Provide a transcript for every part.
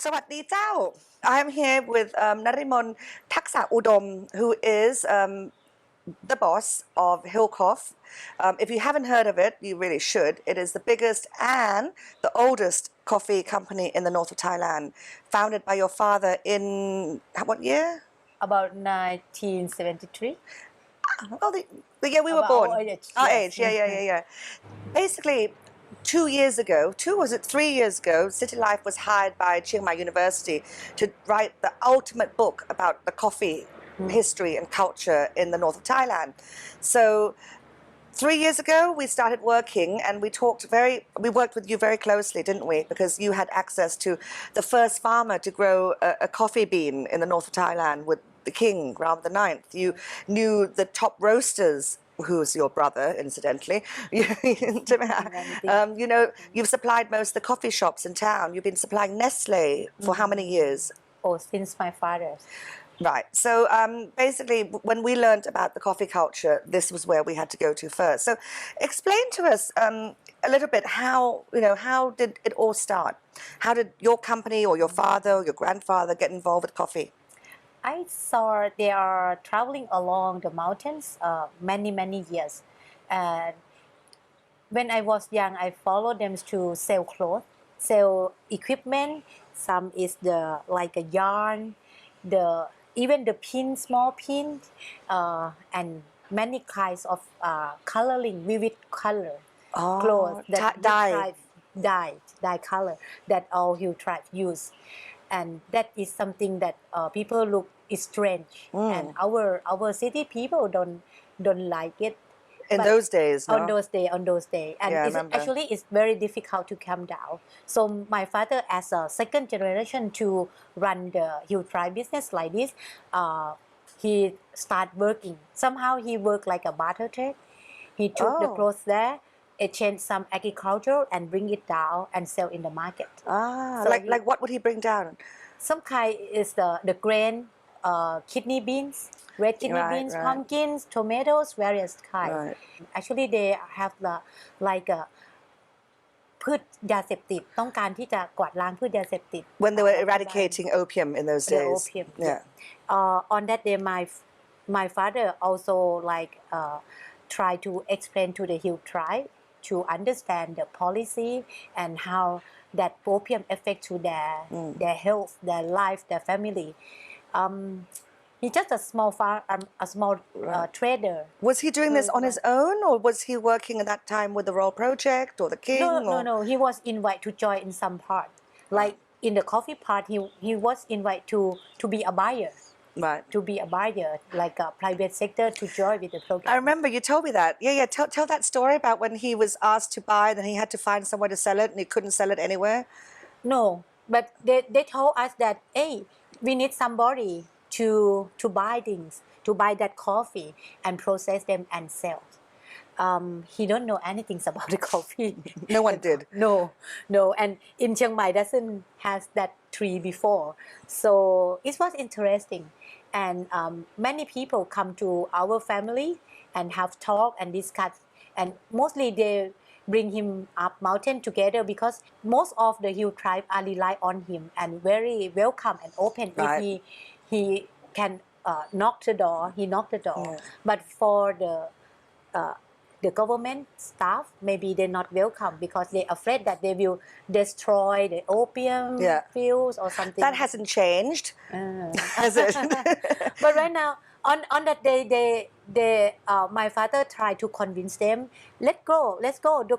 สวัสดีเจ้า I'm here with Nareumon Taksaudom, who is the boss of Hillkoff. If you haven't heard of it, you really should. It is the biggest and the oldest coffee company in the north of Thailand, founded by your father in what year? About 1973. Oh, the year we were About born. our age, Our yes. age, yeah. Basically, 2 years ago, 3 years ago, City Life was hired by Chiang Mai University to write the ultimate book about the coffee history and culture in the north of Thailand. So 3 years ago, we started working and we worked with you very closely, didn't we? Because you had access to the first farmer to grow a coffee bean in the north of Thailand with the king, Ram the Ninth. You knew the top roasters, who's your brother, incidentally. You've supplied most of the coffee shops in town. You've been supplying Nestle for how many years? Oh, since my father's. Right. So basically, when we learned about the coffee culture, this was where we had to go to first. So explain to us a little bit how did it all start? How did your company or your father or your grandfather get involved with coffee? I saw they are traveling along the mountains many years. And when I was young, I followed them to sell clothes, sell equipment. Some is like a yarn, even the pin, small pin, and many kinds of coloring, vivid color clothes that dye color that all Hill tribe use, and that is something that people look is strange, and our city people don't like it. In those days, no? On those days, and it's very difficult to come down. So my father, as a second generation to run the Hill tribe business like this, he start working. Somehow he worked like a barter trade. He took the clothes there, exchange some agriculture, and bring it down and sell in the market. So like what would he bring down? Some kind is the grain, kidney beans, red kidney beans, pumpkins, tomatoes, various kinds. Right. Actually, they have like a พืชยาเสพติดต้องการที่จะกวาดล้างพืชยาเสพติด When they were eradicating opium in those days. The opium. Yeah. On that day, my father also try to explain to the Hill tribe to understand the policy and how that opium affect to their health, their life, their family. He's just a small trader. Was he doing this on his own, or was he working at that time with the Royal Project or the King? No. He was invited to join in some part. Like in the coffee part, he was invited to be a buyer. Right. To be a buyer, like a private sector, to join with the program. I remember you told me that. Yeah. Tell that story about when he was asked to buy, then he had to find somewhere to sell it, and he couldn't sell it anywhere. No, but they told us that, hey, we need somebody to buy things, to buy that coffee and process them and sell. He don't know anything about the coffee. No one did. No, and in Chiang Mai doesn't has that tree before, so it was interesting, and many people come to our family and have talk and discuss, and mostly they bring him up mountain together because most of the Hill tribe are rely on him and very welcome and open. Right. If he can knock the door, he knock the door. Yeah. But for the government staff, maybe they're not welcome because they're afraid that they will destroy the opium fields or something. That hasn't changed, has it? But right now, on that day, my father tried to convince them, let's go,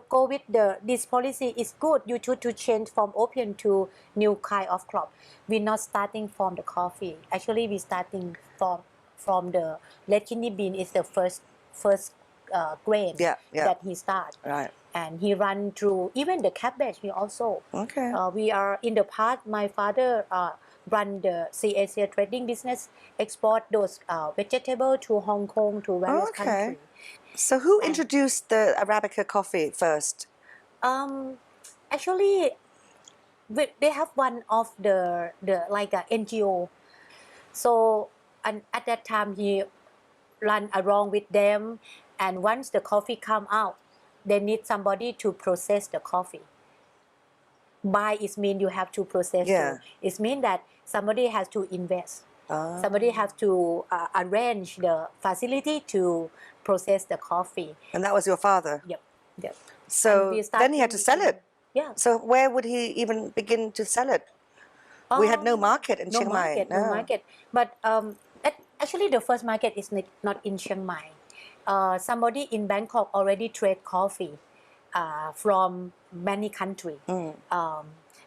go with this policy is good. You should to change from opium to new kind of crop. We're not starting from the coffee. Actually, we're starting from the red kidney bean is the first grain that he start. Right. And he run through even the cabbage. He also. Okay. We are in the past. My father run the Asia trading business, export those vegetable to Hong Kong to various countries. So who introduced the Arabica coffee first? Actually, they have one of the like a NGO. So and at that time he run along with them, and once the coffee come out, they need somebody to process the coffee. buy is mean you have to process Yeah. too. It means that somebody has to invest. Ah. Somebody has to arrange the facility to process the coffee. And that was your father. Yep. Yep. So And we then he had to sell it. Yeah. So where would he even begin to sell it? We had no market in Chiang Mai. No market. But actually, the first market is not in Chiang Mai. Somebody in Bangkok already trade coffee from many countries.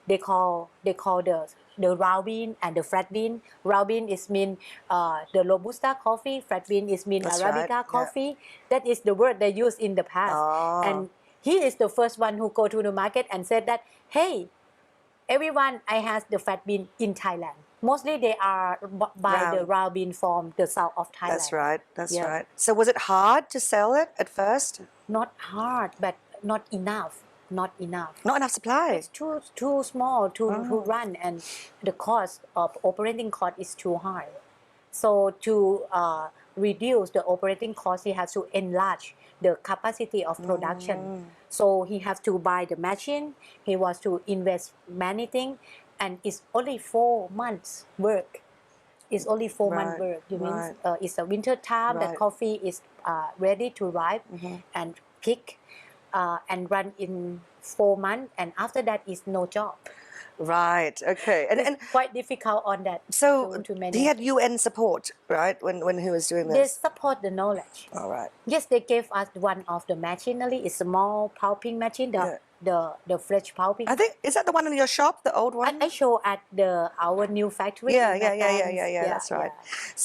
They call the raw bean and the flat bean. Raw bean is mean the robusta coffee. Flat bean is mean That's arabica right, yeah. coffee. That is the word they used in the past. Oh. And he is the first one who go to the market and said that, hey, everyone I has the flat bean in Thailand. Mostly they are buy the raw bean from the south of Thailand. That's right. That's Yeah. right. So was it hard to sell it at first? Not hard, but not enough. Not enough. Not enough supply. It's too small to run, and the cost of operating cost is too high. So to reduce the operating cost, he has to enlarge the capacity of production. So he has to buy the machine. He was to invest many things, and it's only 4 months work. It's only 4 months work. You mean it's a winter time. The coffee is ready to ripe and pick. And run in 4 months, and after that is no job. Right. Okay. And Quite difficult on that. so to manage. he had UN support, right? When he was doing They this. support the knowledge. All right. Yes, they gave us one of the machinery. It's small pulping machine. The fresh pulping. I think is that the one in your shop, the old one? I show at our new factory. Yeah. That's right.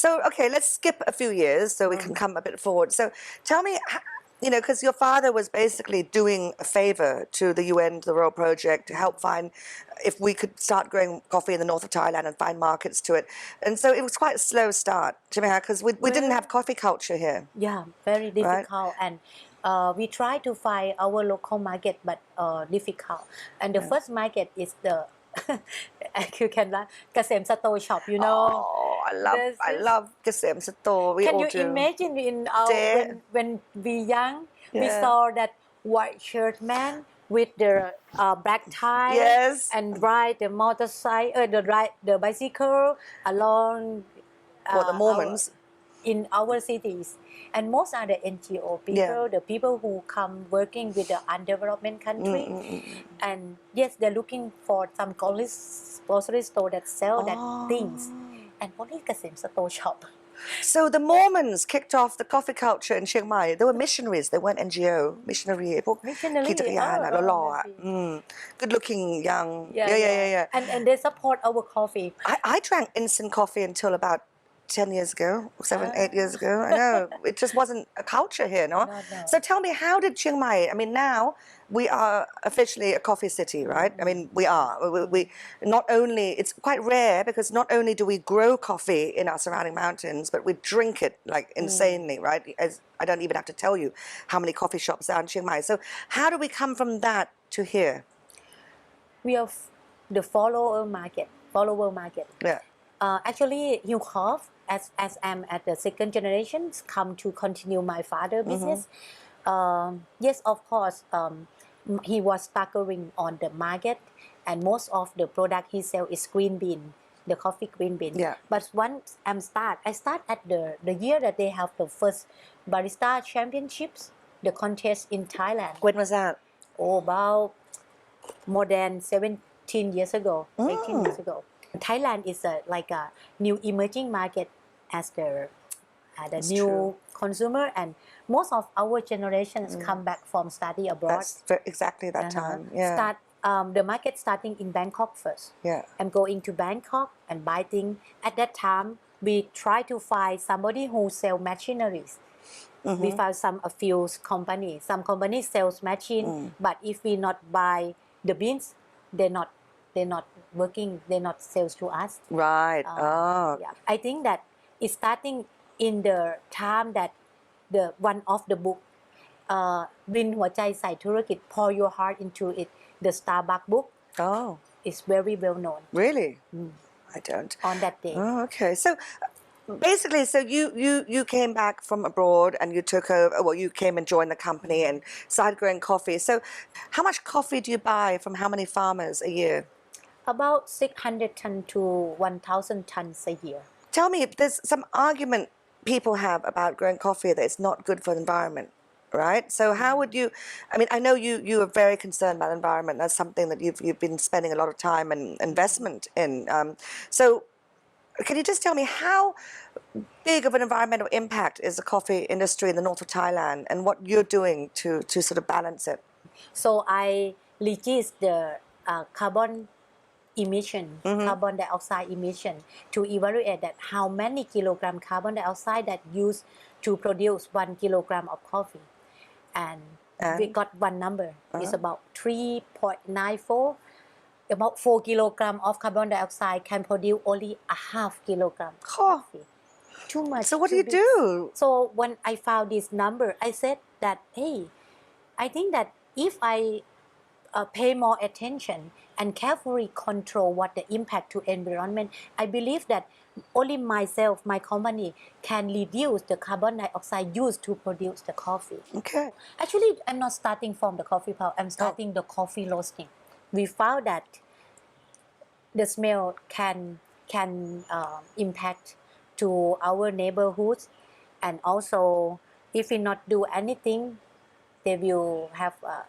So okay, let's skip a few years so we can come a bit forward. So tell me, you know, because your father was basically doing a favor to the UN, the World Project, to help find if we could start growing coffee in the north of Thailand and find markets to it. And so it was quite a slow start, Jamaica, because we didn't have coffee culture here. Yeah, very difficult. And we try to find our local market, but difficult. And the first market is the you can Kasem Sato shop, you know. Oh, I love Kasem Sato. Can you imagine in when we young, we saw that white shirt man with the black tie, and ride the motorcycle, the bicycle along for the Mormons in our cities. And most are the NGO people, the people who come working with the undeveloped country. And yes, they're looking for some grocery store that sell that things. And only Kasem Sato shop. So the Mormons kicked off the coffee culture in Chiang Mai. They were missionaries. They weren't NGO. Missionary. พวกขี่จักรยานหล่อๆ good looking young. Yeah. And they support our coffee. I drank instant coffee until about 10 years ago, 8 years ago. I know. It just wasn't a culture here, no? So tell me, how did Chiang Mai, I mean, now we are officially a coffee city, right? I mean, we are. We not only, it's quite rare because not only do we grow coffee in our surrounding mountains, but we drink it like insanely, right? As I don't even have to tell you how many coffee shops are in Chiang Mai. So how do we come from that to here? We are the follower market. Yeah. Actually, Hillkoff, as I'm at the second generation, come to continue my father business. Yes, of course, he was struggling on the market, and most of the product he sell is green bean, the coffee green bean. Yeah. But once I start at the year that they have the first barista championships, the contest in Thailand. When was that? Oh, about more than 17 years ago, 18 years ago. Thailand is like a new emerging market as the new consumer, and most of our generations come back from study abroad. That's exactly that time. Yeah. The market starting in Bangkok first. Yeah. I'm going to Bangkok and buy things. At that time, we try to find somebody who sell machineries. We found a few companies. Some companies sells machine, but if we not buy the beans, they're not working, they're not sales to us. Right. I think that it's starting in the time that the one of the book รินหัวใจใส่ธุรกิจ pour your heart into it, the Starbucks book is very well known. Really? I don't. On that day. Oh, okay. So basically, so you came back from abroad and you took over. Well, you came and joined the company and started growing coffee. So, how much coffee do you buy from how many farmers a year? About 600 tons to 1,000 tons a year. Tell me, there's some argument people have about growing coffee that it's not good for the environment, right? So how would you? I mean, I know you are very concerned about the environment. That's something that you've been spending a lot of time and investment in. So can you just tell me how big of an environmental impact is the coffee industry in the north of Thailand, and what you're doing to sort of balance it? So I reduce the carbon emission, carbon dioxide emission, to evaluate that how many kilogram carbon dioxide that used to produce 1 kilogram of coffee, and we got one number. It's about 3.94. About 4 kilogram of carbon dioxide can produce only a half kilogram coffee. Too much. So what do you do? So when I found this number, I said that, hey, I think that if I pay more attention and carefully control what the impact to environment, I believe that only myself, my company, can reduce the carbon dioxide used to produce the coffee. Okay. Actually, I'm not starting from the coffee powder. I'm starting the coffee roasting. We found that the smell can impact to our neighborhoods, and also if we not do anything, they will have a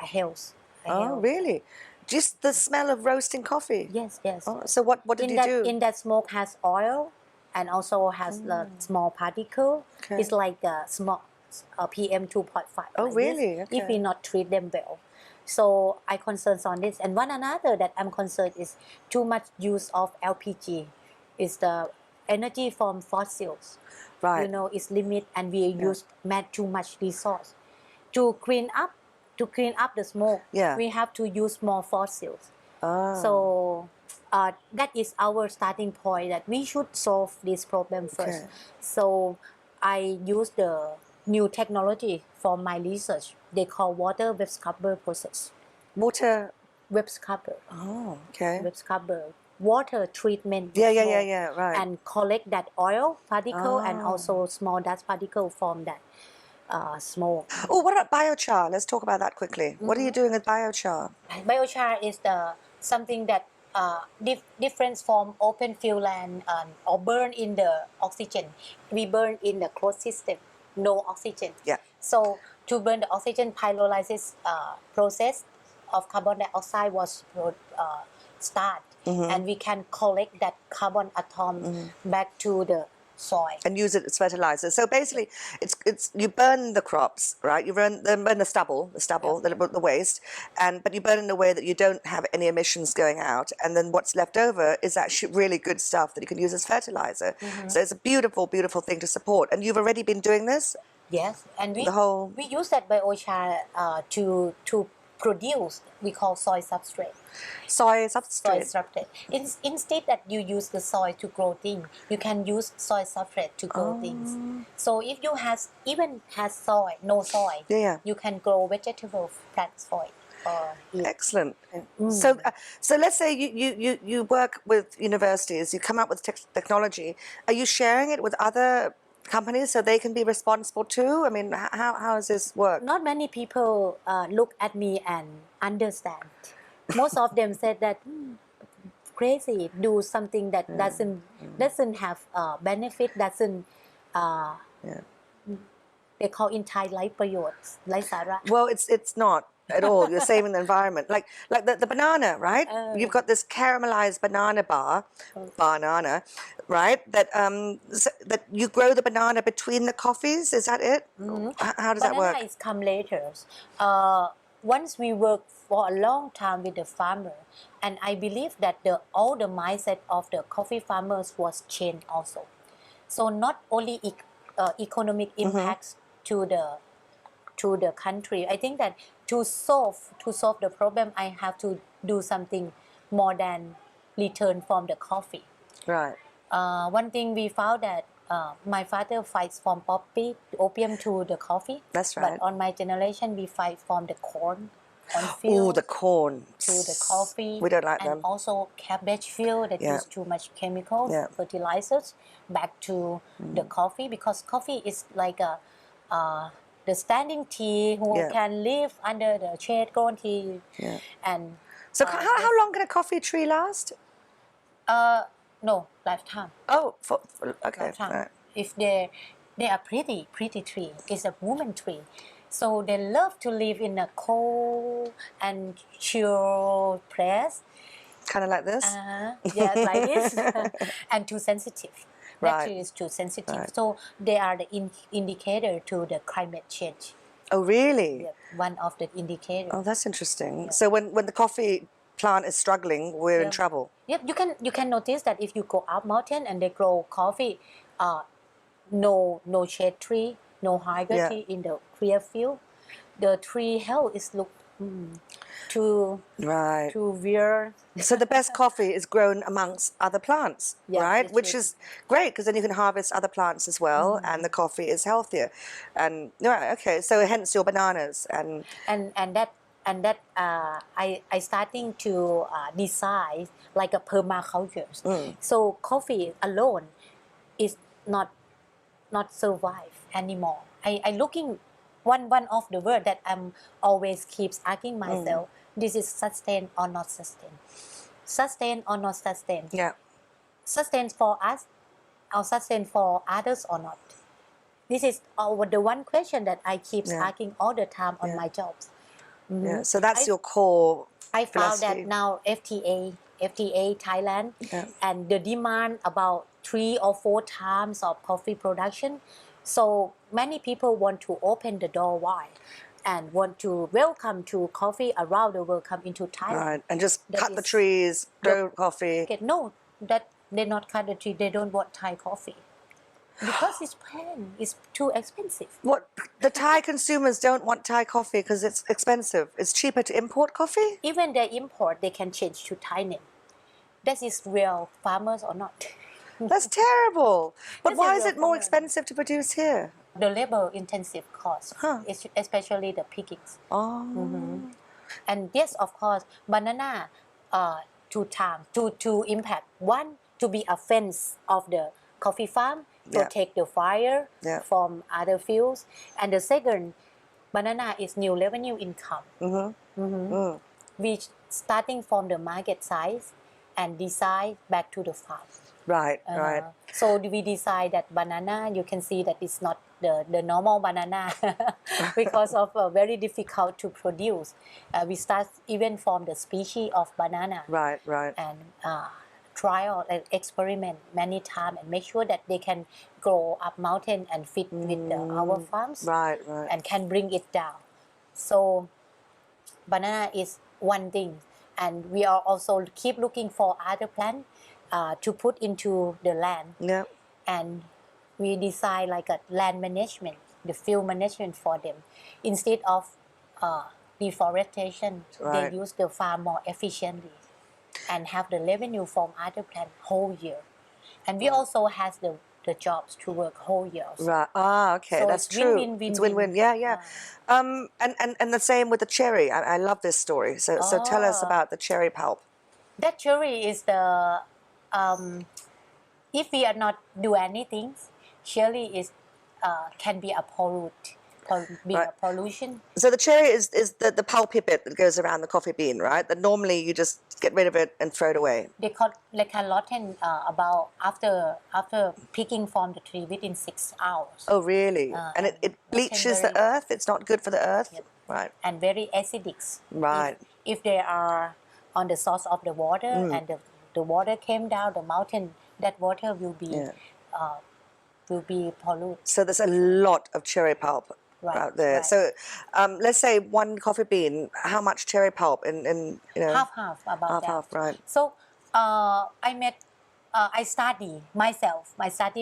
health. Oh, really? Just the smell of roasting coffee? Yes, yes. Oh, so what did you do? In that smoke has oil and also has the small particle. Okay. It's like a small PM 2.5. Oh, like really? this, Okay. if we not treat them well. So I concerned on this. And one another that I'm concerned is too much use of LPG. Is the energy from fossils. Right. You know, it's limit, and we use too much resource. To clean up the smoke, we have to use more fossils. So that is our starting point, that we should solve this problem first. So I use the new technology for my research. They call water web scrubber process. Water Web scrubber. Oh, okay. Web scrubber. Water treatment. Yeah, right. And collect that oil particle and also small dust particle from that smoke. Oh, what about biochar? Let's talk about that quickly. What are you doing with biochar? Biochar is something that different from open field land or burn in the oxygen. We burn in the closed system, no oxygen. Yeah. So to burn the oxygen, pyrolysis process of carbon dioxide was start, and we can collect that carbon atom back to the soil and use it as fertilizer. So basically, it's you burn the crops, right? You burn the stubble, the waste, but you burn in a way that you don't have any emissions going out, and then what's left over is actually really good stuff that you can use as fertilizer. So it's a beautiful, beautiful thing to support. And you've already been doing this? Yes, and we use that biochar to produce, we call soil substrate. Soil substrate. Instead that you use the soil to grow things, you can use soil substrate to grow things. So if you even has soil, no soil, you can grow vegetable plants for it. Excellent. So let's say you work with universities, you come up with technology. Are you sharing it with other companies so they can be responsible too? I mean, how does this work? Not many people look at me and understand. Most of them said that crazy, do something that doesn't have benefit, doesn't they call in Thai ไร้ประโยชน์ไร้สาระ Well, it's not at all. You're saving the environment. Like the banana, right? You've got this caramelized banana, right? That you grow the banana between the coffees. Is that it? How does that work? Banana is come later. Once we work for a long time with the farmer, and I believe that all the mindset of the coffee farmers was changed also. So not only economic impacts to the country. I think that to solve the problem, I have to do something more than return from the coffee. Right. One thing we found that my father fights from opium to the coffee. That's right. But on my generation, we fight from the corn. cornfield the corn. to the coffee. We don't like and them. also cabbage field that Yeah. use too much chemicals, Yeah. fertilizers, back to the coffee, because coffee is like the standing tea who Yeah. can live under the shade grown tea. Yeah. And So how long can a coffee tree last? no, lifetime. Oh, okay. Lifetime. Right. If they are pretty tree. It's a woman tree, so they love to live in a cold and chill place. Kind of like this. Yes, like this. And too sensitive. That Right. tree is too sensitive. Right. So they are the indicator to the climate change. Oh, really? Yeah, one of the indicators. Oh, that's interesting. So when the coffee plant is struggling, we're in trouble. Yeah, you can notice that if you go up mountain and they grow coffee, no shade tree, no higher Yeah. tree in the clear field, the tree health is look too Right. weird. So the best coffee is grown amongst other plants, Yes, right? that's Which true. is great because then you can harvest other plants as well, and the coffee is healthier. And right, okay, so hence your bananas and that I starting to design like a permaculture. So coffee alone is not survive anymore. I looking one of the word that I'm always keeps asking myself. This is sustain or not sustain? Sustain or not sustain? yeah, Sustain for us or sustain for others or not? This is the one question that I keep Yeah. asking all the time on Yeah. my jobs. yeah. So that's I- your core I found that philosophy. now FTA Thailand, Yeah. and the demand about 3 or 4 times of coffee production. So many people want to open the door wide and want to welcome to coffee around the world come into Thailand. Right, and just That cut the is trees, grow coffee. Okay, no, that they not cut the tree. They don't want Thai coffee because it's plain. It's too expensive. What the Thai consumers don't want Thai coffee because it's expensive. It's cheaper to import coffee. Even they import, they can change to Thai name. That is real farmers or not? That's terrible. But This why is is real it more farmer. expensive to produce here? The labor intensive cost, Huh. especially the pickings. Oh, And yes, of course, banana two times to impact. One, to be a fence of the coffee farm, protect the fire Yeah. from other fields. And the second, banana is new revenue income. We starting from the market size and decide back to the farm. right, right. So we decide that banana, you can see that it's not the normal banana because of very difficult to produce. We start even from the species of banana. Right, right. And trial and experiment many times and make sure that they can grow up mountain and fit with our farms. Right, right. And can bring it down. So banana is one thing, and we are also keep looking for other plant to put into the land. Yeah. And we decide like a land management, the field management for them. Instead of deforestation, Right. they use the farm more efficiently and have the revenue from other plant whole year. And we also has the jobs to work whole year also. Right. Ah, okay, So that's it's true. win-win, It's win-win. win-win. Yeah, yeah. And the same with the cherry. I love this story. So tell us about the cherry pulp. That cherry is the if we are not do anything, cherry is can be a Right. pollution. So the cherry is the pulpy bit that goes around the coffee bean, right? That normally you just get rid of it and throw it away. They can rotten about after picking from the tree within 6 hours. Oh, really? And it bleaches the very- earth? It's not good for the earth? Yep. Right. And very acidic. Right. If they are on the source of the water and the water came down the mountain, that water will be polluted. So there's a lot of cherry pulp out there. Right. So let's say one coffee bean, how much cherry pulp in you know? Half about that. Half, right. So I study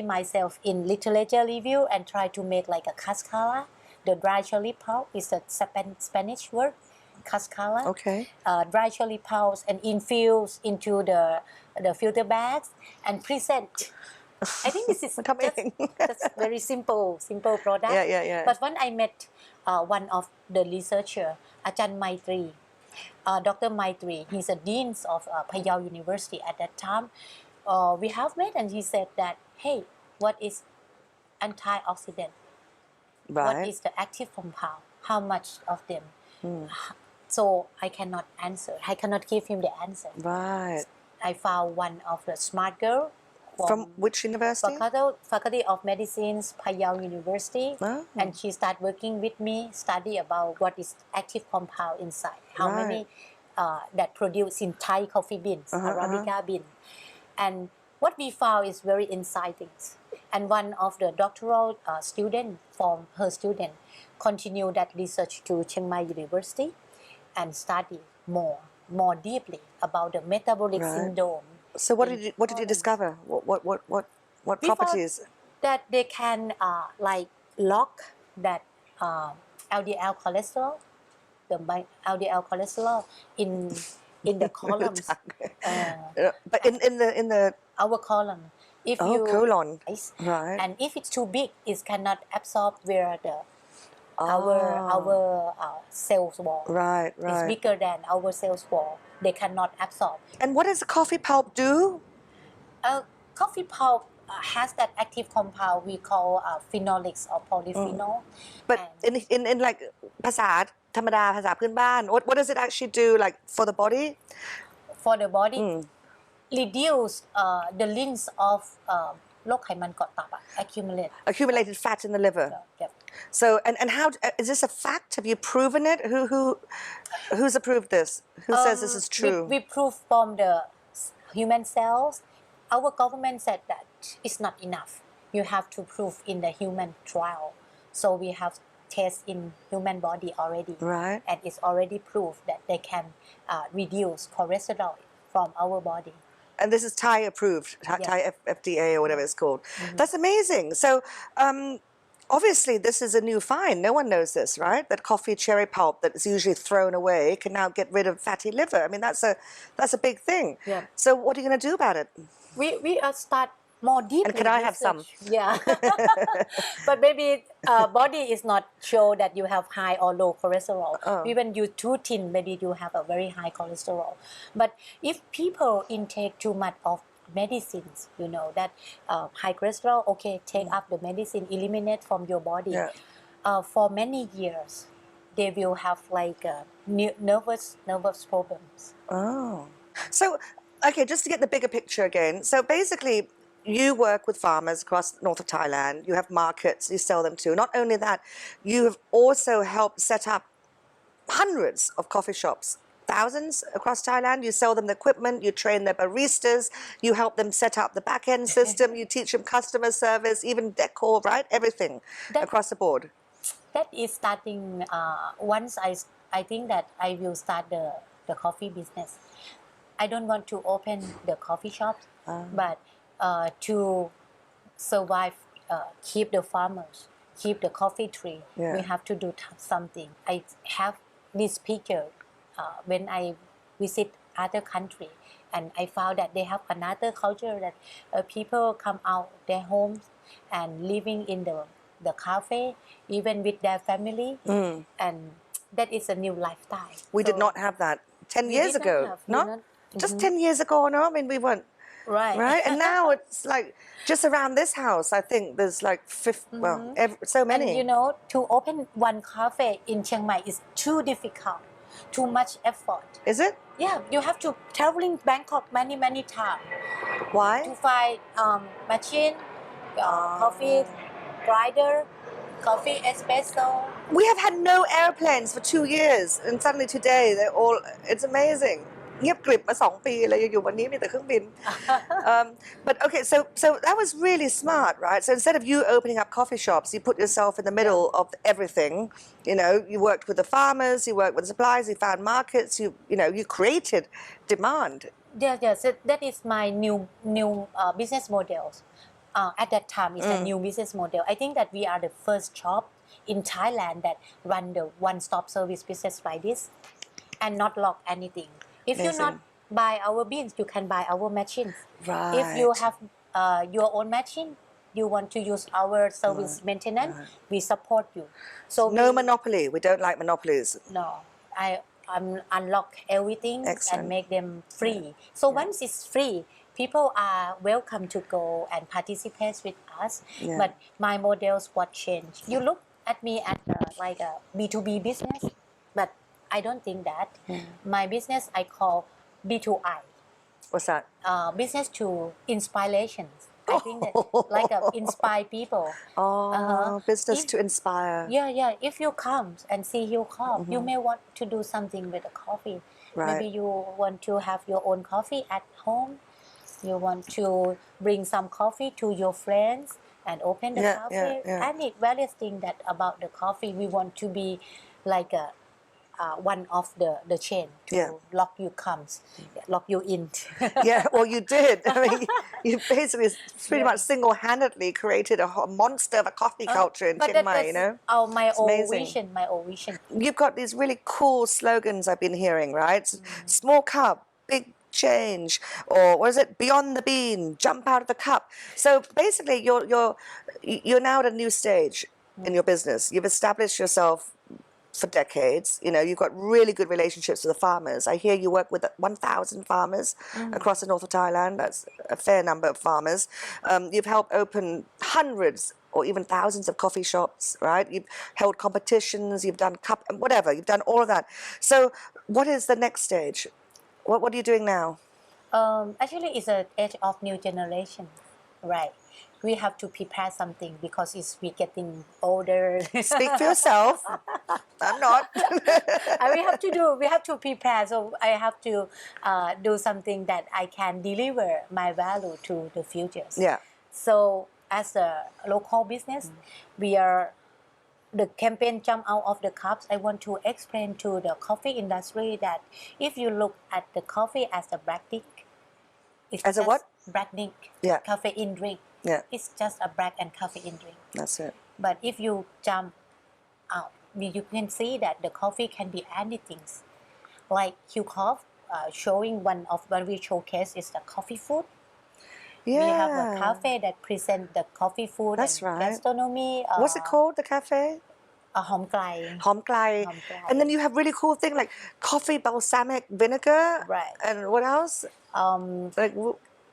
myself in literature review and try to make like a cascara. The dry cherry pulp is a Spanish word, cascara. Okay. Dry cherry pulp and infuse into the filter bags and present I think this is มันทำเอง just very simple product. Yeah. But when I met one of the researcher, อาจารย์ Maitri, Dr. Maitri, he's a dean of Payao University at that time. We have met and he said that, hey, what is antioxidant? What Right. is the active compound? How much of them? So I cannot answer. I cannot give him the answer. Right. I found one of the smart girl From which university? Faculty of Medicine, Payao University, Oh. and she started working with me, study about what is active compound inside, how Right. many that produce in Thai coffee beans, Arabica bean, and what we found is very exciting. And one of the doctoral student from her student continue that research to Chiang Mai University and study more deeply about the metabolic Right. syndrome. So what did you discover? What We properties? found that they can like lock that LDL cholesterol, the LDL cholesterol in the columns, But in the our column. If Oh, you colon. Yes. Right. And if it's too big, it cannot absorb where the our cells wall. Right. It's bigger than our cells wall. They cannot absorb. And what does the coffee pulp do? Coffee pulp has that active compound we call phenolics or polyphenol. But And in like ภาษาธรรมดาภาษาพื้นบ้าน what does it actually do like for the body? for the body, reduce the links of โรคไขมันเกาะตับ Accumulated fat in the liver. Yep. So and how is this a fact? Have you proven it? Who's approved this? Who says this is true? We prove from the human cells. Our government said that it's not enough. You have to prove in the human trial. So we have tests in human body already. Right. And it's already proved that they can reduce cholesterol from our body. And this is Thai approved, Thai FDA or whatever it's called. That's amazing. So obviously this is a new find. No one knows this, right? That coffee cherry pulp that is usually thrown away can now get rid of fatty liver. I mean, that's a big thing. Yeah. So what are you going to do about it? We start more deeply. And can I have some? Yeah. But maybe body is not show that you have high or low cholesterol. Even you too thin, maybe you have a very high cholesterol. But if people intake too much of medicines, you know that high cholesterol, okay, take up the medicine, eliminate from your body. Yeah. For many years, they will have like nervous problems. Oh. So, okay, just to get the bigger picture again. So basically, you work with farmers across north of Thailand. You have markets you sell them to. Not only that, you have also helped set up hundreds of coffee shops, thousands across Thailand. You sell them the equipment, you train their baristas, you help them set up the back-end system, you teach them customer service, even decor, right? Everything across the board. That is starting once I think that I will start the coffee business. I don't want to open the coffee shops, but to survive, keep the farmers, keep the coffee tree. Yeah. We have to do something. I have this picture when I visit other country, and I found that they have another culture that people come out their homes and living in the cafe, even with their family, and that is a new lifestyle. We did not have that 10 years ago. Just 10 years ago, no? I mean, we weren't. Right? And now it's like, just around this house, I think there's like, so many. And you know, to open one cafe in Chiang Mai is too difficult, too much effort. Is it? Yeah, you have to traveling Bangkok many times. Why? To find machine, coffee grinder, coffee espresso. We have had no airplanes for 2 years, and suddenly today they're all. It's amazing. เงียบกริบมา2 ปีเลยอยู่วันนี้มีแต่เครื่องบิน but okay, so that was really smart, right? So instead of you opening up coffee shops, you put yourself in the middle of everything. You know, you worked with the farmers, you worked with the suppliers, you found markets, you created demand. Yeah, so that is my new business models. At that time, it's a new business model. I think that we are the first shop in Thailand that run the one-stop service business like this and not lock anything. If you not buy our beans, you can buy our machines. Right. If you have your own machine, you want to use our service maintenance, we support you. So no monopoly. We don't like monopolies. no, I'm unlock everything Excellent. and make them free. So once it's free, people are welcome to go and participate with us. Yeah. But my models what change. You look at me at like a B2B business, but I don't think that. My business I call B2I. What's that? Business to inspirations. I think that like inspire people. Business If- to inspire. Yeah. If you come and see Hillkoff, you may want to do something with the coffee. Right. Maybe you want to have your own coffee at home. You want to bring some coffee to your friends and open the cafe. Any various things that about the coffee. We want to be like a one of the chain to lock you in. Yeah, well, you did. I mean, you basically pretty much single-handedly created a monster of a coffee culture in Chiang Mai, you know? My It's old amazing. vision. My old vision. You've got these really cool slogans I've been hearing, right? Small cup, big change, or what is it? Beyond the bean, jump out of the cup. So basically, you're now at a new stage in your business. You've established yourself for decades. You know, you've got really good relationships with the farmers. I hear you work with 1,000 farmers across the north of Thailand. That's a fair number of farmers. You've helped open hundreds or even thousands of coffee shops, right? You've held competitions, you've done whatever, you've done all of that. So what is the next stage? What are you doing now? Actually, it's an age of new generation, right? We have to prepare something because we getting older. Speak for yourself. I'm not. We have to prepare. So I have to do something that I can deliver my value to the futures. Yeah. So as a local business, we are the campaign jump out of the cups. I want to explain to the coffee industry that if you look at the coffee as a black drink, it's As a just what? black drink, Yeah. caffeine drink. Yeah. It's just a black and caffeine drink. That's it. But if you jump out, you can see that the coffee can be anything. Like Hillkoff, showing one we showcase is the coffee food. Yeah. We have a cafe that present the coffee food That's and right. gastronomy. What's it called, the cafe? Hom Klai. Hom Klai. Hom Klai. And then you have really cool things like coffee balsamic vinegar. Right. And what else? Like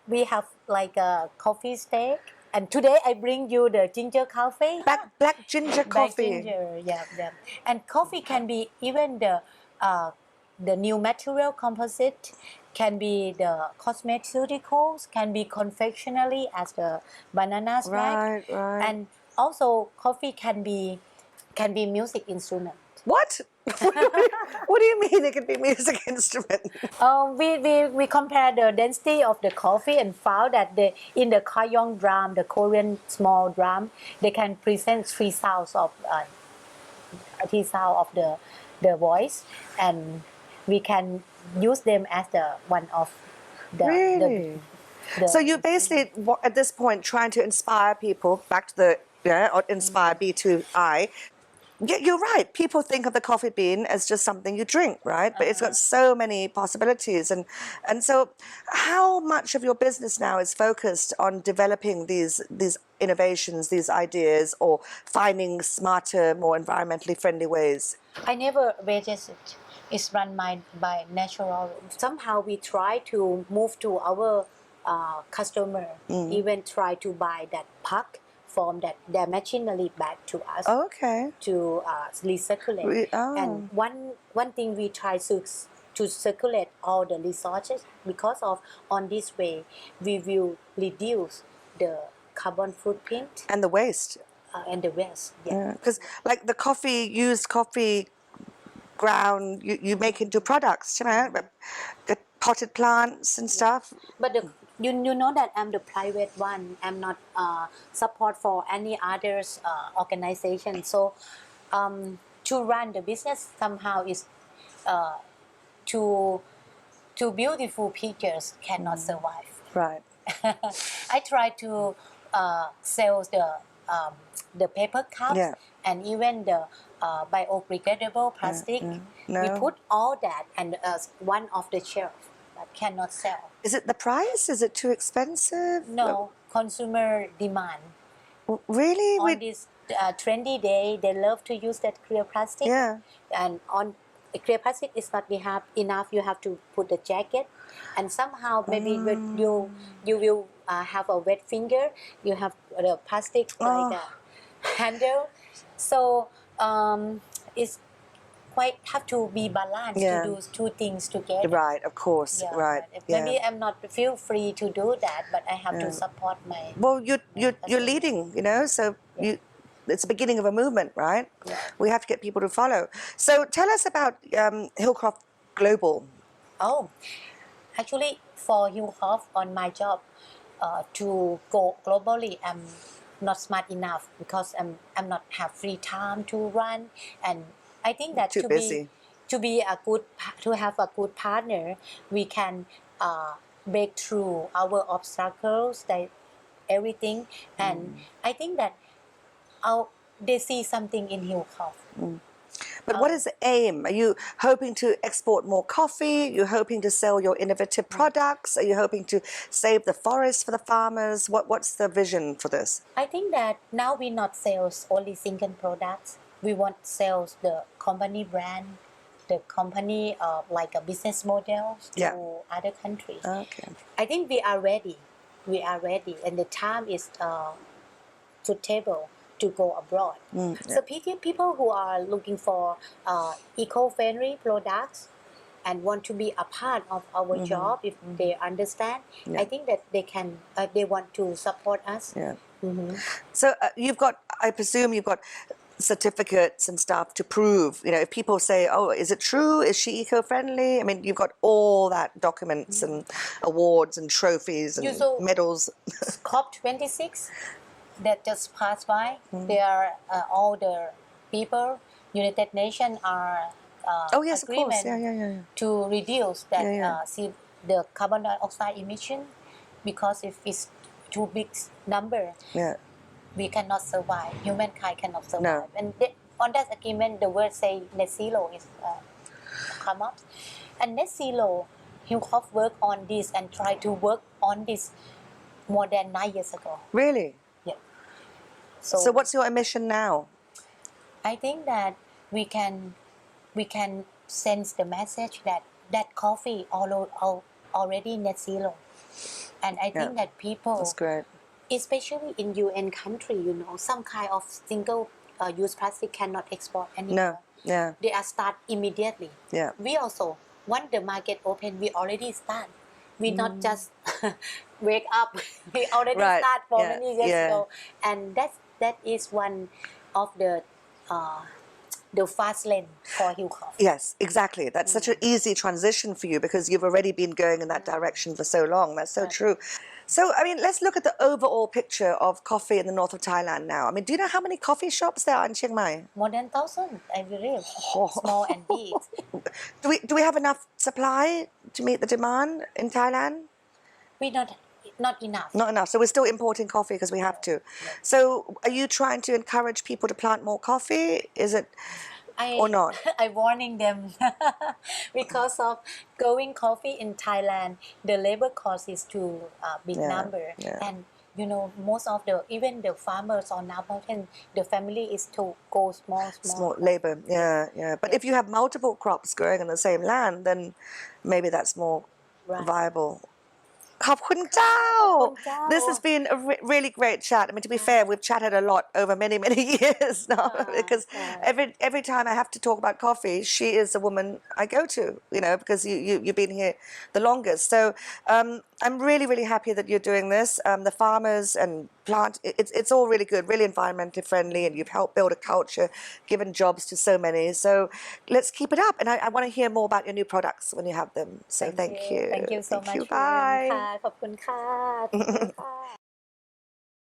We have like a coffee steak. And today I bring you the ginger coffee. black ginger Black coffee. ginger, yeah. And coffee can be even the new material composite, can be the cosmeceuticals, can be confectionery as the banana snack. Right. And also coffee can be music instrument. What? What do you mean it can be music instrument? We compare the density of the coffee and found that in the Kayong drum, the Korean small drum, they can present three sounds of the voice, and we can use them as the one of the. Really? So you're basically at this point trying to inspire people back to the or inspire B2I. Yeah, you're right. People think of the coffee bean as just something you drink, right? But it's got so many possibilities. And so how much of your business now is focused on developing these innovations, these ideas, or finding smarter, more environmentally friendly ways? I never register it. It's run by natural. Somehow we try to move to our customer, even try to buy that pack from their machinery back to us. Okay. To recirculate. And one thing we try to circulate all the resources, because of on this way we will reduce the carbon footprint And the waste. and the waste. Yeah. Because like the used coffee ground, you make into products, right? The potted plants and stuff. But you know that I'm the private one. I'm not support for any others organization. So to run the business somehow is too beautiful pictures cannot survive. Right. I try to sell the paper cups and even the biodegradable plastic. No. We put all that and one of the shelf but cannot sell. Is it the price? Is it too expensive? No, consumer demand. Really? On this trendy day, they love to use that clear plastic. Yeah. And on the clear plastic is not enough. You have to put the jacket, and somehow maybe when you will have a wet finger. You have the plastic like a handle. So it's quite have to be balanced Yeah. to do two things together. Right, of course. Yeah, Right. but Yeah. maybe I'm not feel free to do that, but I have to support my. Well, you're customer. leading, you know, so it's the beginning of a movement, right? Yeah. We have to get people to follow. So tell us about Hillkoff Global. Oh, actually, for Hillkoff on my job, to go globally, I'm not smart enough because I'm not have free time to run, and I think that Too busy. to be a good to have a good partner, we can break through our obstacles, that everything, and I think that they see something in Hillkoff. But what is the aim? Are you hoping to export more coffee? Are you hoping to sell your innovative products? Are you hoping to save the forest for the farmers? What's the vision for this? I think that now we not sales only single products. We want sales the company brand, the company like a business model to other countries. Okay. I think we are ready. We are ready, and the time is suitable to go abroad. So people who are looking for eco-friendly products and want to be a part of our job, if they understand, I think that they can. They want to support us. Yeah. So I presume you've got certificates and stuff to prove, you know, if people say, oh, is it true? Is she eco-friendly? I mean, you've got all that documents and awards and trophies and medals. COP26 that just passed by, there are all the people, United Nations are Oh yes, of agreement course. Yeah. to reduce that Yeah. The carbon dioxide emission, because if it's too big number, we cannot survive. Humankind cannot survive. And on that agreement, the word say net zero is come up. And net zero, Hillkoff worked on this and tried to work on this more than 9 years ago. Really? Yeah. So what's your emission now? I think that we can sense the message that coffee already net zero, and I think that people, that's great, especially in UN country, you know, some kind of single use plastic cannot export anymore. They are start immediately. We also, once the market open, we already start. We not just wake up. We already start for many years ago, and that is one of the fast lane for Hillkoff. Yes, exactly. That's such an easy transition for you because you've already been going in that direction for so long. That's so true. So, I mean, let's look at the overall picture of coffee in the north of Thailand now. I mean, do you know how many coffee shops there are in Chiang Mai? More than 1,000, I believe. Small and big. Do we have enough supply to meet the demand in Thailand? We not enough. Not enough. So we're still importing coffee because we have to. So are you trying to encourage people to plant more coffee? Is it or not? I warning them because of growing coffee in Thailand, the labor cost is too big number, and you know most of even the farmers on our mountain, the family is to go small labor. But if you have multiple crops growing on the same land, then maybe that's more viable. ขอบคุณเจ้า This has been a really great chat. I mean, to be fair, we've chatted a lot over many years now because every time I have to talk about coffee, she is the woman I go to, you know, because you've been here the longest. So I'm really happy that you're doing this. The farmers and plant, it's all really good, really environmentally friendly, and you've helped build a culture, given jobs to so many. So let's keep it up. And I want to hear more about your new products when you have them. So thank you. Thank you so much. Bye. ขอบคุณค่ะ